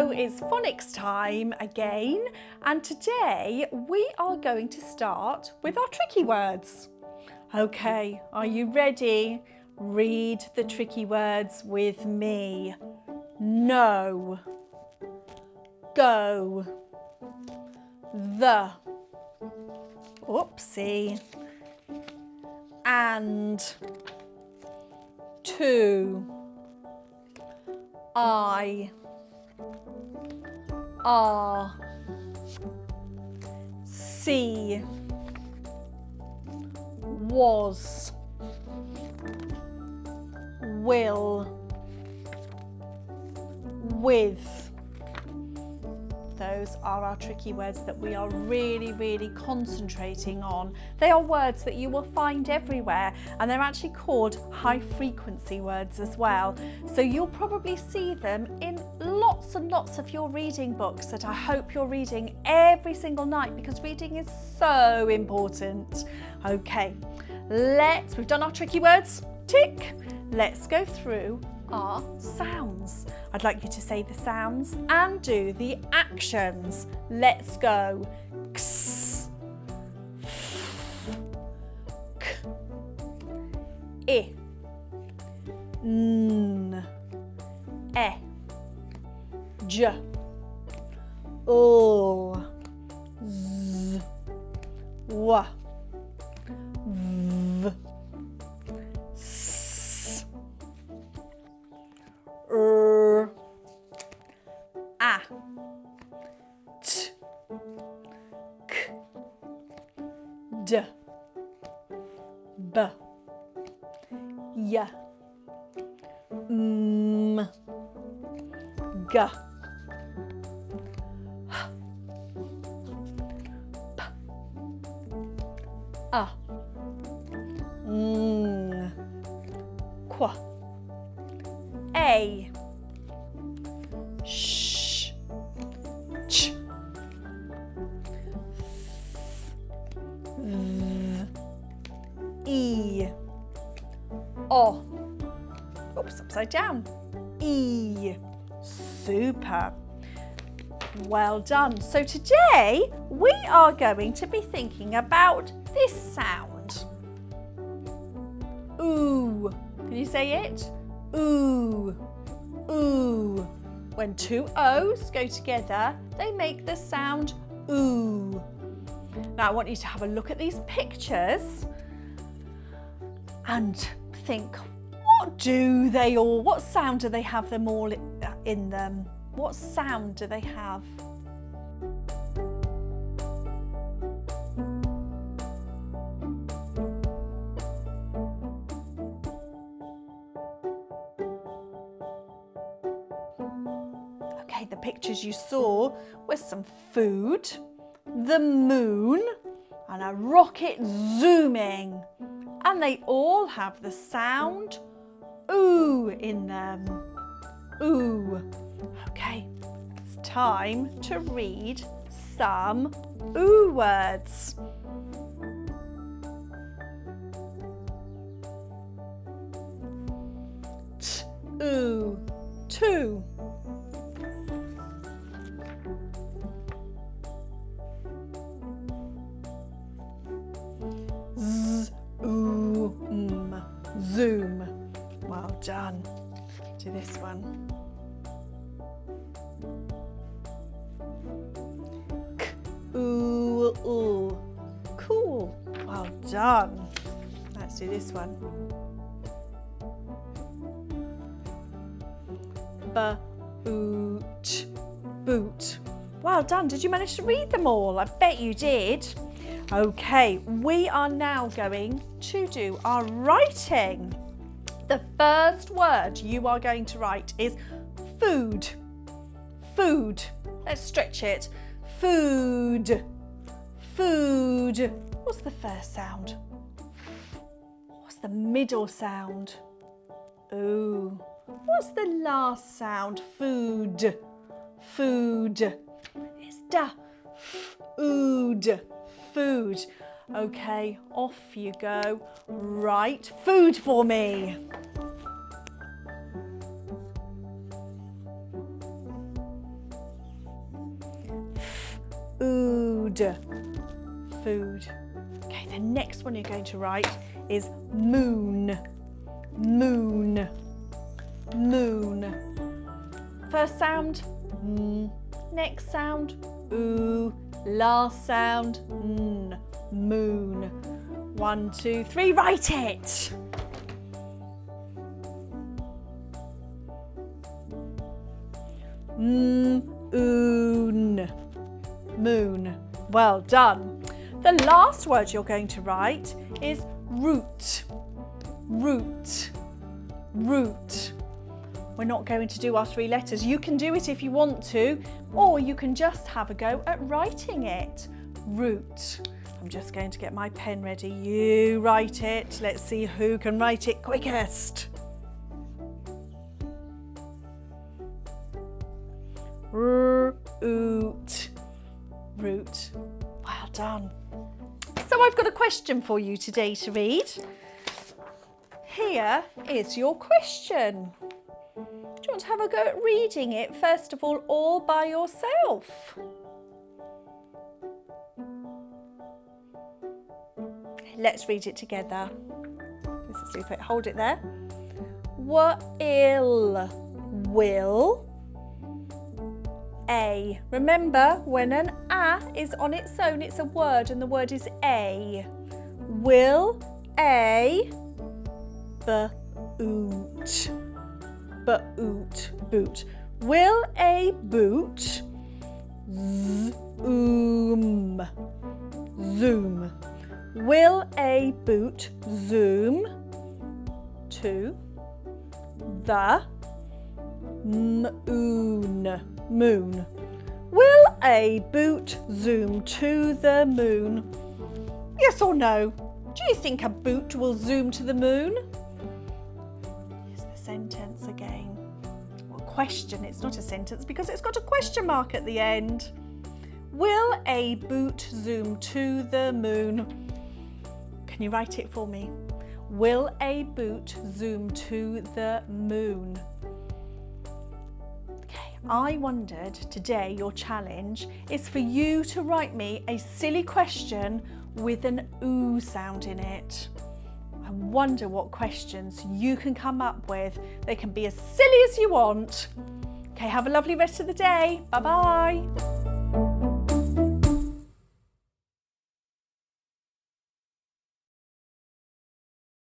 Hello, it's phonics time again, and today we are going to start with our tricky words. Okay, are you ready? Read the tricky words with me. No, go, the, oopsie, and, to, I, are, see, was, will, with. Those are our tricky words that we are really concentrating on. They are words that you will find everywhere, and they're actually called high frequency words as well. So you'll probably see them in lots and lots of your reading books that I hope you're reading every single night, because reading is so important. Okay, we've done our tricky words, tick. Let's go through our sounds. I'd like you to say the sounds and do the actions. Let's go. X, f, k, I, n, e, j, o, z, w, v, s, r, a, t, k, d, b, y, m, g, h, p, a, ng, qu, a, sh, ch, v, e, o. Oops, upside down. E. Super. Well done. So today we are going to be thinking about this sound. Ooh. Can you say it? Ooh. Ooh. When two O's go together, they make the sound ooh. Now I want you to have a look at these pictures and think, what sound do they have them all in them? What sound do they have? Okay, the pictures you saw were some food, the moon, and a rocket zooming. And they all have the sound ooh in them. Ooh. Okay, it's time to read some ooh words. T, ooh, two. Z, ooh, zoom. Well done. Do this one. K, ooh, ooh. Cool. Well done. Let's do this one. Boot, boot. Well done. Did you manage to read them all? I bet you did. Okay, we are now going to do our writing. The first word you are going to write is food. Food. Let's stretch it. Food. Food. What's the first sound? What's the middle sound? Ooh. What's the last sound? Food. Food. It's da. Food. Food. Okay, off you go. Write food for me. Food. Food. Okay, the next one you're going to write is moon. Moon. Moon. First sound, mm. Next sound, ooh. Last sound, n. Moon. 1, 2, 3, write it. Moon. Moon. Well done. The last word you're going to write is root. Root. Root. We're not going to do our 3 letters. You can do it if you want to, or you can just have a go at writing it. Root. I'm just going to get my pen ready. You write it. Let's see who can write it quickest. Root. Root. Well done. So I've got a question for you today to read. Here is your question. Do you want to have a go at reading it first of all by yourself? Let's read it together. Let's see if it hold it there. Will a. Remember, when an a is on its own, it's a word, and the word is a. Will a boot. Boot. Will a boot zoom? Zoom. Will a boot zoom to the moon? Will a boot zoom to the moon? Yes or no? Do you think a boot will zoom to the moon? Here's the sentence again. Well, question, it's not a sentence because it's got a question mark at the end. Will a boot zoom to the moon? Can you write it for me? Will a boot zoom to the moon? Okay, I wondered today your challenge is for you to write me a silly question with an oo sound in it. I wonder what questions you can come up with. They can be as silly as you want. Okay, have a lovely rest of the day. Bye-bye.